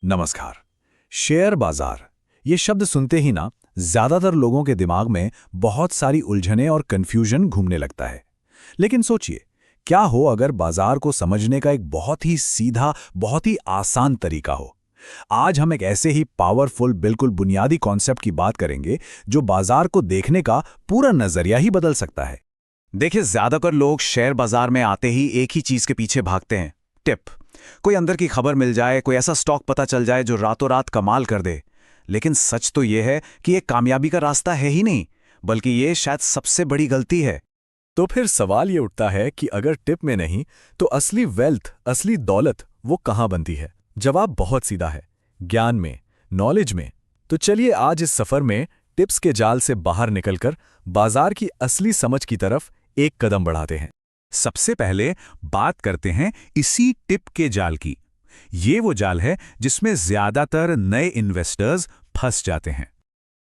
नमस्कार। शेयर बाजार ये शब्द सुनते ही ना ज्यादातर लोगों के दिमाग में बहुत सारी उलझनें और कंफ्यूजन घूमने लगता है। लेकिन सोचिए, क्या हो अगर बाजार को समझने का एक बहुत ही सीधा, बहुत ही आसान तरीका हो। आज हम एक ऐसे ही पावरफुल, बिल्कुल बुनियादी कॉन्सेप्ट की बात करेंगे जो बाजार को देखने का पूरा नजरिया ही बदल सकता है। देखिए, ज्यादातर लोग शेयर बाजार में आते ही एक ही चीज के पीछे भागते हैं, टिप। कोई अंदर की खबर मिल जाए, कोई ऐसा स्टॉक पता चल जाए जो रातों रात कमाल कर दे। लेकिन सच तो यह है कि ये कामयाबी का रास्ता है ही नहीं, बल्कि ये शायद सबसे बड़ी गलती है। तो फिर सवाल ये उठता है कि अगर टिप में नहीं तो असली वेल्थ, असली दौलत वो कहाँ बनती है? जवाब बहुत सीधा है, ज्ञान में, नॉलेज में। तो चलिए आज इस सफर में टिप्स के जाल से बाहर निकलकर बाजार की असली समझ की तरफ एक कदम बढ़ाते हैं। सबसे पहले बात करते हैं इसी टिप के जाल की। ये वो जाल है जिसमें ज्यादातर नए इन्वेस्टर्स फंस जाते हैं।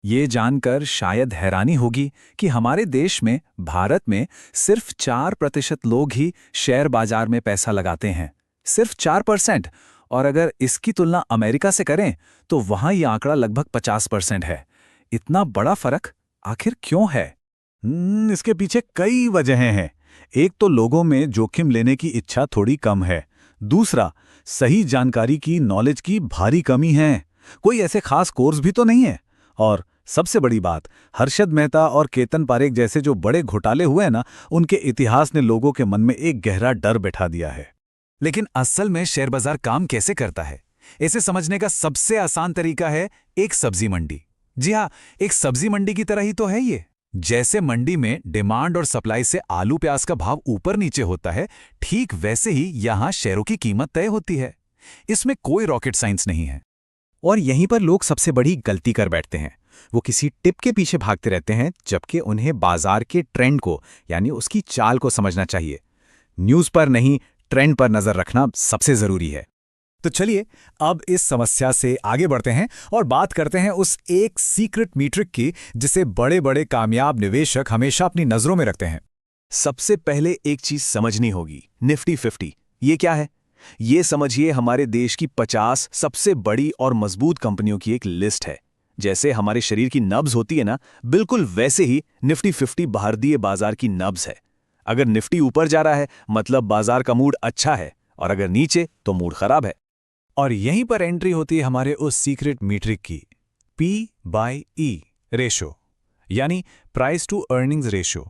ये जानकर शायद हैरानी होगी कि हमारे देश में, भारत में सिर्फ 4% लोग ही शेयर बाजार में पैसा लगाते हैं। सिर्फ 4%। और अगर इसकी तुलना अमेरिका से करें तो वहां ये आंकड़ा लगभग 50% है। इतना बड़ा फर्क आखिर क्यों है? इसके पीछे कई वजहें हैं। एक तो लोगों में जोखिम लेने की इच्छा थोड़ी कम है। दूसरा, सही जानकारी की, नॉलेज की भारी कमी है। कोई ऐसे खास कोर्स भी तो नहीं है। और सबसे बड़ी बात, हर्षद मेहता और केतन पारेख जैसे जो बड़े घोटाले हुए हैं ना, उनके इतिहास ने लोगों के मन में एक गहरा डर बैठा दिया है। लेकिन असल में शेयर बाजार काम कैसे करता है, इसे समझने का सबसे आसान तरीका है एक सब्जी मंडी। जी हाँ, एक सब्जी मंडी की तरह ही तो है ये। जैसे मंडी में डिमांड और सप्लाई से आलू प्याज का भाव ऊपर नीचे होता है, ठीक वैसे ही यहां शेयरों की कीमत तय होती है। इसमें कोई रॉकेट साइंस नहीं है। और यहीं पर लोग सबसे बड़ी गलती कर बैठते हैं। वो किसी टिप के पीछे भागते रहते हैं, जबकि उन्हें बाजार के ट्रेंड को, यानी उसकी चाल को समझना चाहिए। न्यूज़ पर नहीं, ट्रेंड पर नजर रखना सबसे जरूरी है। तो चलिए अब इस समस्या से आगे बढ़ते हैं और बात करते हैं उस एक सीक्रेट मीट्रिक की जिसे बड़े बड़े कामयाब निवेशक हमेशा अपनी नजरों में रखते हैं। सबसे पहले एक चीज समझनी होगी, निफ्टी 50। ये क्या है? ये समझिए हमारे देश की 50 सबसे बड़ी और मजबूत कंपनियों की एक लिस्ट है। जैसे हमारे शरीर की नब्ज होती है ना, बिल्कुल वैसे ही निफ्टी 50 भारतीय बाजार की नब्ज है। अगर निफ्टी ऊपर जा रहा है मतलब बाजार का मूड अच्छा है, और अगर नीचे तो मूड खराब है। और यहीं पर एंट्री होती है हमारे उस सीक्रेट मीट्रिक की, P/E रेशो, यानी प्राइस टू अर्निंग्स रेशो।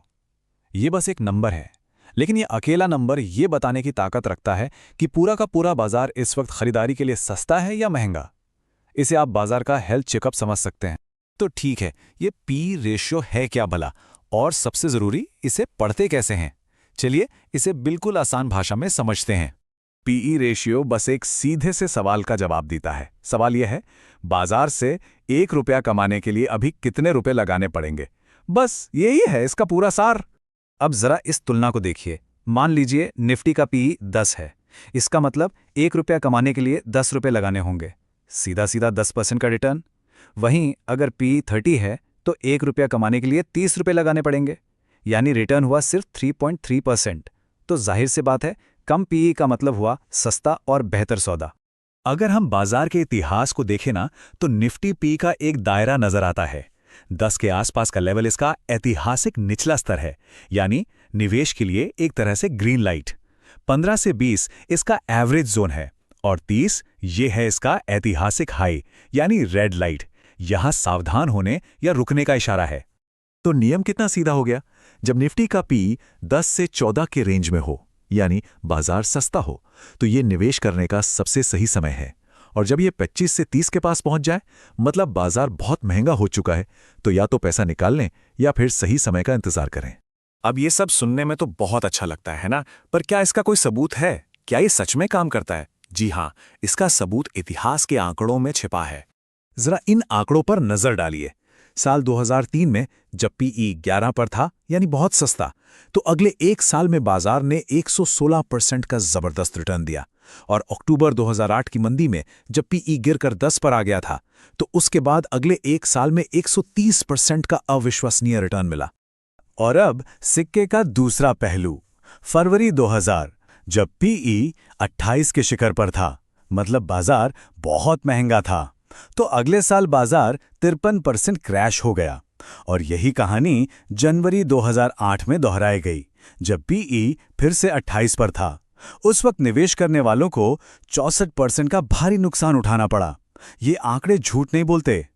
ये बस एक नंबर है, लेकिन ये अकेला नंबर ये बताने की ताकत रखता है कि पूरा का पूरा बाजार इस वक्त खरीदारी के लिए सस्ता है या महंगा। इसे आप बाजार का हेल्थ चेकअप समझ सकते हैं। तो ठीक है, ये P रेशो है क्या भला, और सबसे जरूरी, इसे पढ़ते कैसे हैं? चलिए इसे बिल्कुल आसान भाषा में समझते हैं। पीई रेशियो बस एक सीधे से सवाल का जवाब देता है। सवाल यह है, बाजार से 1 रुपया कमाने के लिए अभी कितने रुपए लगाने पड़ेंगे? बस यही है इसका पूरा सार। अब जरा इस तुलना को देखिए। मान लीजिए निफ्टी का पीई 10 है। इसका मतलब 1 रुपया कमाने के लिए 10 रुपये लगाने होंगे। सीधा सीधा 10% का रिटर्न। वहीं अगर पीई 30 है तो 1 रुपया कमाने के लिए 30 रुपये लगाने पड़ेंगे, यानी रिटर्न हुआ सिर्फ 3.3%। तो जाहिर सी बात है, कम पीई का मतलब हुआ सस्ता और बेहतर सौदा। अगर हम बाजार के इतिहास को देखें ना, तो निफ्टी पी का एक दायरा नजर आता है। 10 के आसपास का लेवल इसका ऐतिहासिक निचला स्तर है, यानी निवेश के लिए एक तरह से ग्रीन लाइट। 15 से 20 इसका एवरेज जोन है, और 30 ये है इसका ऐतिहासिक हाई, यानी रेड लाइट। यहां सावधान होने या रुकने का इशारा है। तो नियम कितना सीधा हो गया? जब निफ्टी का पी 10 से 14 के रेंज में हो, यानी बाजार सस्ता हो, तो ये निवेश करने का सबसे सही समय है। और जब ये 25 से 30 के पास पहुंच जाए, मतलब बाजार बहुत महंगा हो चुका है, तो या तो पैसा निकाल लें या फिर सही समय का इंतजार करें। अब ये सब सुनने में तो बहुत अच्छा लगता है ना, पर क्या इसका कोई सबूत है? क्या ये सच में काम करता है? जी हाँ, इसका सबूत इतिहास के आंकड़ों में छिपा है। जरा इन आंकड़ों पर नजर डालिए। साल 2003 में जब पीई 11 पर था, यानी बहुत सस्ता, तो अगले एक साल में बाजार ने 116% का जबरदस्त रिटर्न दिया। और अक्टूबर 2008 की मंदी में जब पीई गिरकर 10 पर आ गया था, तो उसके बाद अगले एक साल में 130% का अविश्वसनीय रिटर्न मिला। और अब सिक्के का दूसरा पहलू, फरवरी 2000, जब पीई 28 के शिखर पर था, मतलब बाजार बहुत महंगा था। तो अगले साल बाजार 53% क्रैश हो गया और यही कहानी जनवरी 2008 में दोहराई गई, जब पीई फिर से 28 पर था। उस वक्त निवेश करने वालों को 64% का भारी नुकसान उठाना पड़ा। ये आंकड़े झूठ नहीं बोलते।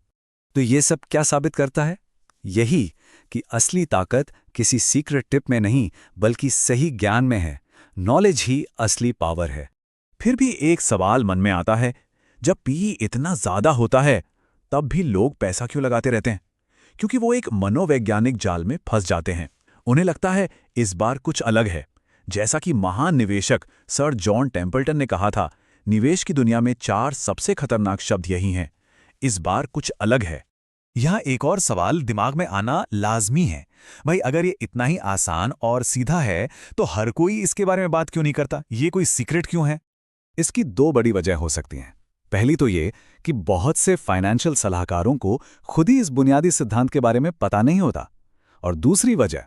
तो ये सब क्या साबित करता है? यही कि असली ताकत किसी सीक्रेट टिप में नहीं बल्कि सही ज्ञान में है। नॉलेज ही असली पावर है। फिर भी एक सवाल मन में आता है, जब पीई इतना ज्यादा होता है तब भी लोग पैसा क्यों लगाते रहते हैं? क्योंकि वो एक मनोवैज्ञानिक जाल में फंस जाते हैं। उन्हें लगता है इस बार कुछ अलग है। जैसा कि महान निवेशक सर जॉन टेम्पल्टन ने कहा था, निवेश की दुनिया में 4 सबसे खतरनाक शब्द यही हैं। इस बार कुछ अलग है। यहाँ एक और सवाल दिमाग में आना लाजमी है। भाई, अगर ये इतना ही आसान और सीधा है तो हर कोई इसके बारे में बात क्यों नहीं करता? ये कोई सीक्रेट क्यों है? इसकी 2 बड़ी वजह हो सकती हैं। पहली तो ये कि बहुत से फाइनेंशियल सलाहकारों को खुद ही इस बुनियादी सिद्धांत के बारे में पता नहीं होता। और दूसरी वजह,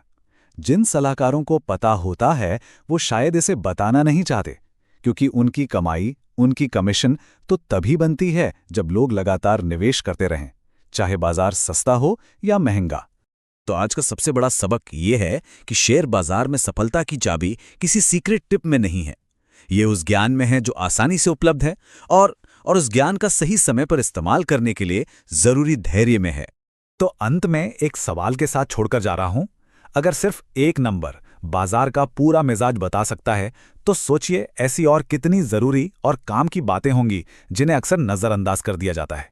जिन सलाहकारों को पता होता है वो शायद इसे बताना नहीं चाहते, क्योंकि उनकी कमाई, उनकी कमीशन तो तभी बनती है जब लोग लगातार निवेश करते रहें, चाहे बाजार सस्ता हो या महंगा। तो आज का सबसे बड़ा सबक ये है कि शेयर बाजार में सफलता की चाबी किसी सीक्रेट टिप में नहीं है। ये उस ज्ञान में है जो आसानी से उपलब्ध है और उस ज्ञान का सही समय पर इस्तेमाल करने के लिए जरूरी धैर्य में है। तो अंत में एक सवाल के साथ छोड़कर जा रहा हूं, अगर सिर्फ एक नंबर बाजार का पूरा मिजाज बता सकता है तो सोचिए ऐसी और कितनी जरूरी और काम की बातें होंगी जिन्हें अक्सर नजरअंदाज कर दिया जाता है।